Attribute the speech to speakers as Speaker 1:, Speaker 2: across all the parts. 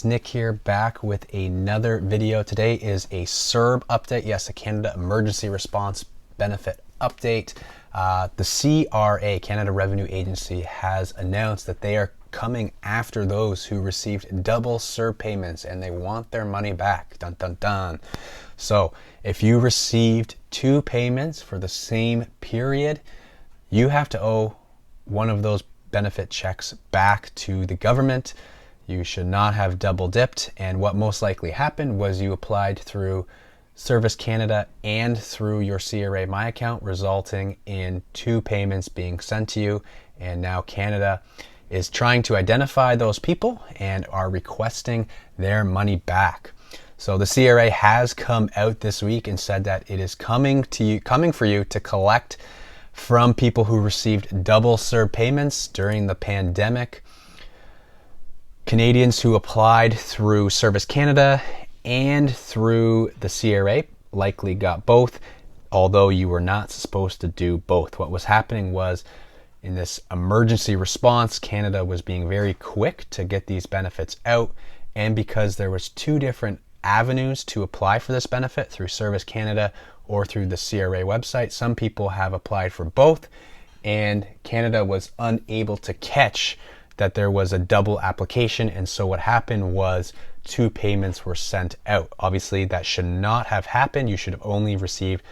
Speaker 1: Nick here, back with another video. Today is a CERB update. Yes, a Canada Emergency Response Benefit update. The CRA, Canada Revenue Agency, has announced that they are coming after those who received double CERB payments and they want their money back. Dun dun dun. So if you received two payments for the same period, you have to owe one of those benefit checks back to the government. You should not have double dipped, and what most likely happened was you applied through Service Canada and through your CRA My Account, resulting in two payments being sent to you, and now Canada is trying to identify those people and are requesting their money back. So the CRA has come out this week and said that it is coming for you to collect from people who received double CERB payments during the pandemic. Canadians who applied through Service Canada and through the CRA likely got both, although you were not supposed to do both. What was happening was, in this emergency response, Canada was being very quick to get these benefits out, and because there was two different avenues to apply for this benefit, through Service Canada or through the CRA website, some people have applied for both, and Canada was unable to catch that there was a double application, and so what happened was two payments were sent out. Obviously that should not have happened. You should have only received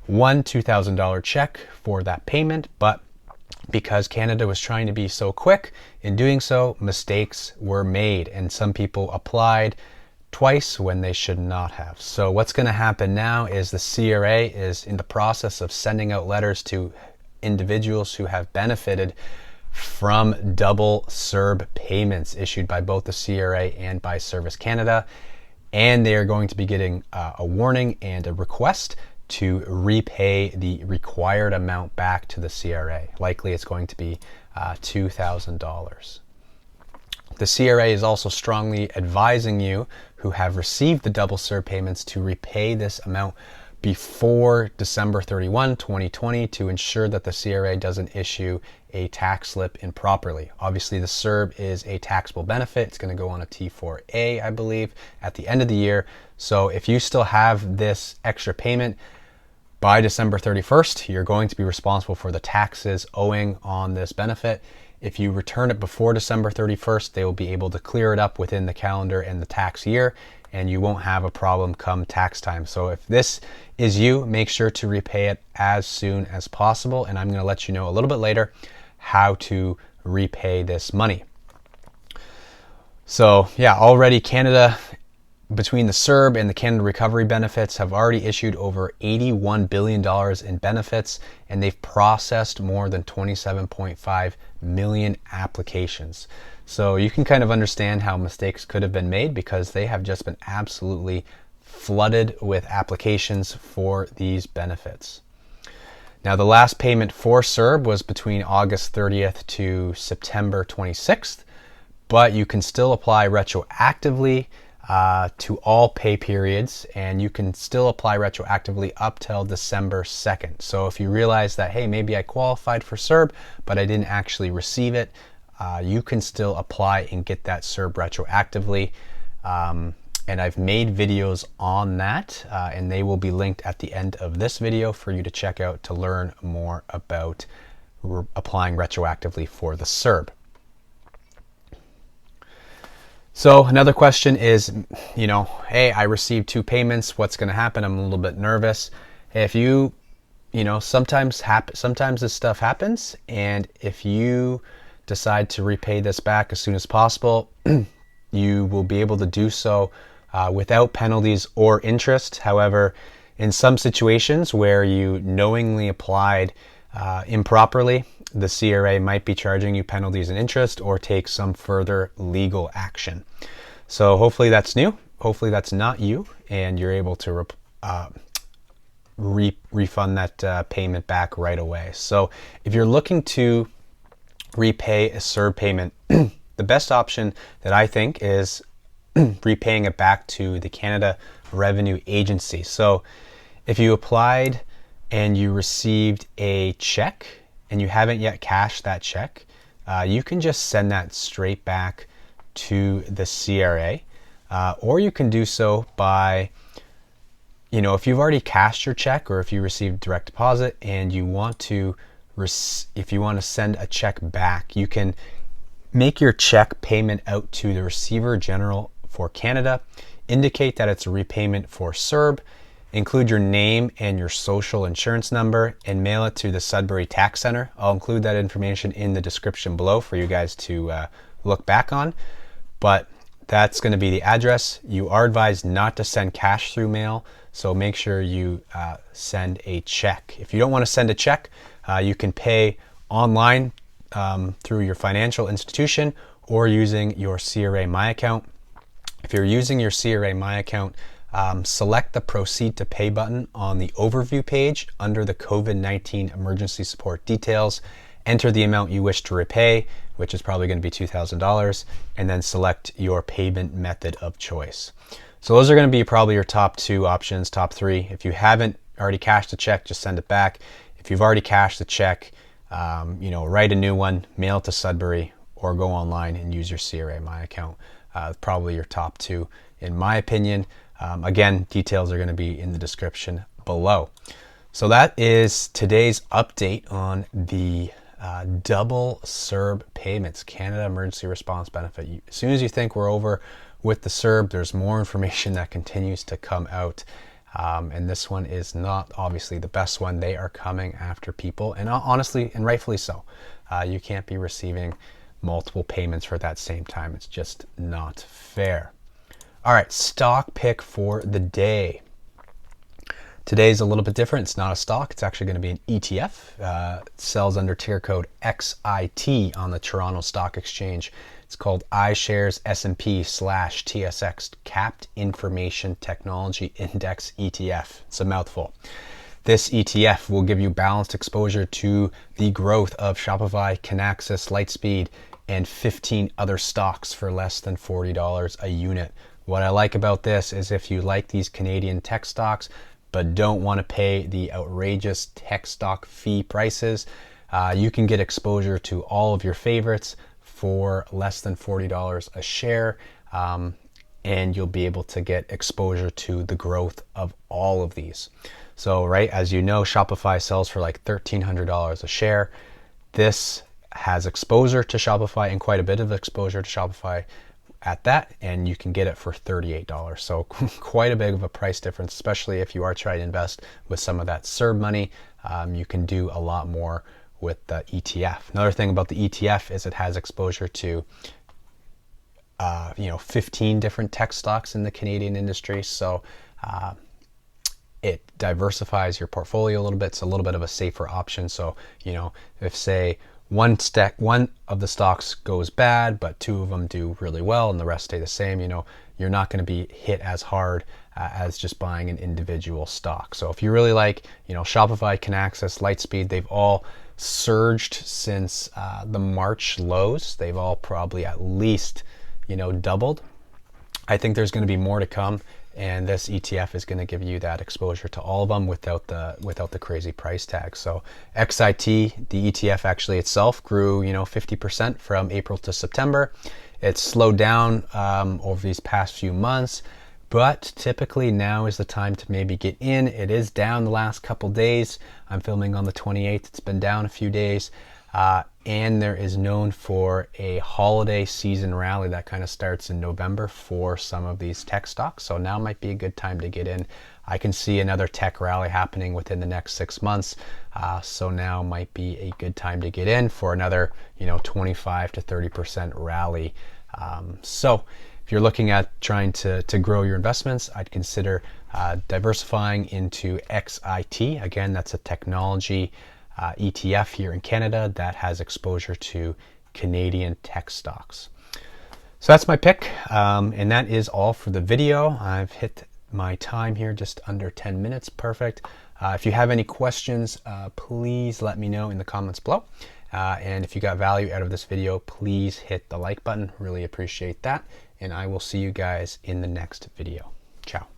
Speaker 1: one $2,000 check for that payment, but because Canada was trying to be so quick in doing so, mistakes were made and some people applied twice when they should not have. So what's going to happen now is the CRA is in the process of sending out letters to individuals who have benefited from double CERB payments issued by both the CRA and by Service Canada, and they are going to be getting a warning and a request to repay the required amount back to the CRA. Likely it's going to be $2,000. The CRA is also strongly advising you who have received the double CERB payments to repay this amount before December 31, 2020 to ensure that the CRA doesn't issue a tax slip improperly. Obviously the CERB is a taxable benefit. It's going to go on a T4A, I believe, at the end of the year. So if you still have this extra payment by December 31st, you're going to be responsible for the taxes owing on this benefit. If you return it before December 31st, they will be able to clear it up within the calendar and the tax year, and you won't have a problem come tax time. So if this is you, make sure to repay it as soon as possible, and I'm going to let you know a little bit later how to repay this money. So yeah, already Canada, between the CERB and the Canada Recovery Benefits, have already issued over $81 billion in benefits, and they've processed more than 27.5 million applications. So you can kind of understand how mistakes could have been made, because they have just been absolutely flooded with applications for these benefits. Now, the last payment for CERB was between August 30th to September 26th, but you can still apply retroactively to all pay periods, and you can still apply retroactively up till December 2nd. So if you realize that, hey, maybe I qualified for CERB, but I didn't actually receive it, you can still apply and get that CERB retroactively. And I've made videos on that, and they will be linked at the end of this video for you to check out to learn more about applying retroactively for the CERB. So another question is, hey, I received two payments. What's going to happen? I'm a little bit nervous. Hey, if sometimes this stuff happens, and if you decide to repay this back as soon as possible, you will be able to do so without penalties or interest. However, in some situations where you knowingly applied improperly, the CRA might be charging you penalties and interest or take some further legal action. So hopefully that's new. Hopefully that's not you, and you're able to refund that payment back right away. So if you're looking to repay a CERB payment, the best option that I think is repaying it back to the Canada Revenue Agency. So if you applied and you received a check and you haven't yet cashed that check, you can just send that straight back to the CRA, or you can do so by, if you've already cashed your check or if you received direct deposit and you want to, if you want to send a check back, you can make your check payment out to the Receiver General for Canada, indicate that it's a repayment for CERB, include your name and your social insurance number, and mail it to the Sudbury Tax Center. I'll include that information in the description below for you guys to look back on, but that's going to be the address. You are advised not to send cash through mail, so make sure you send a check. If you don't want to send a check, you can pay online through your financial institution or using your CRA My Account. If you're using your CRA My Account, select the Proceed to Pay button on the overview page under the COVID-19 emergency support details. Enter the amount you wish to repay, which is probably going to be $2,000, and then select your payment method of choice. So those are going to be probably your top two options, top three. If you haven't already cashed the check, just send it back. If you've already cashed the check, write a new one, mail it to Sudbury, or go online and use your CRA My Account. Probably your top two, in my opinion. Again, details are going to be in the description below. So that is today's update on the double CERB payments, Canada Emergency Response Benefit. As soon as you think we're over with the CERB, there's more information that continues to come out. And this one is not obviously the best one. They are coming after people, and honestly, and rightfully so. You can't be receiving multiple payments for that same time. It's just not fair. All right, stock pick for the day. Today's a little bit different. It's not a stock. It's actually going to be an ETF. It sells under ticker code XIT on the Toronto Stock Exchange. It's called iShares S&P/TSX Capped Information Technology Index ETF. It's a mouthful. This ETF will give you balanced exposure to the growth of Shopify, Kinaxis, Lightspeed, and 15 other stocks for less than $40 a unit. What I like about this is if you like these Canadian tech stocks but don't want to pay the outrageous tech stock fee prices, you can get exposure to all of your favorites for less than $40 a share, and you'll be able to get exposure to the growth of all of these. So, right, as you know, Shopify sells for like $1,300 a share. This has exposure to Shopify and quite a bit of exposure to Shopify at that, and you can get it for $38. So quite a bit of a price difference, especially if you are trying to invest with some of that CERB money. You can do a lot more with the ETF. Another thing about the ETF is it has exposure to 15 different tech stocks in the Canadian industry. So it diversifies your portfolio a little bit. It's a little bit of a safer option. So, if say one of the stocks goes bad, but two of them do really well and the rest stay the same, you're not going to be hit as hard as just buying an individual stock. So if you really like, Shopify, Kinaxis, Lightspeed, they've all surged since the March lows. They've all probably at least, doubled. I think there's going to be more to come, and this ETF is going to give you that exposure to all of them without the crazy price tag. So XIT, the ETF actually itself grew 50% from April to September. It's slowed down over these past few months, but typically now is the time to maybe get in. It is down the last couple days. I'm filming on the 28th. It's been down a few days. And there is known for a holiday season rally that kind of starts in November for some of these tech stocks. So now might be a good time to get in. I can see another tech rally happening within the next 6 months. So now might be a good time to get in for another, 25 to 30% rally. So if you're looking at trying to grow your investments, I'd consider diversifying into XIT. Again, that's a technology ETF here in Canada that has exposure to Canadian tech stocks. So that's my pick, and that is all for the video. I've hit my time here, just under 10 minutes. Perfect. If you have any questions, please let me know in the comments below. And if you got value out of this video, please hit the like button. Really appreciate that. And I will see you guys in the next video. Ciao.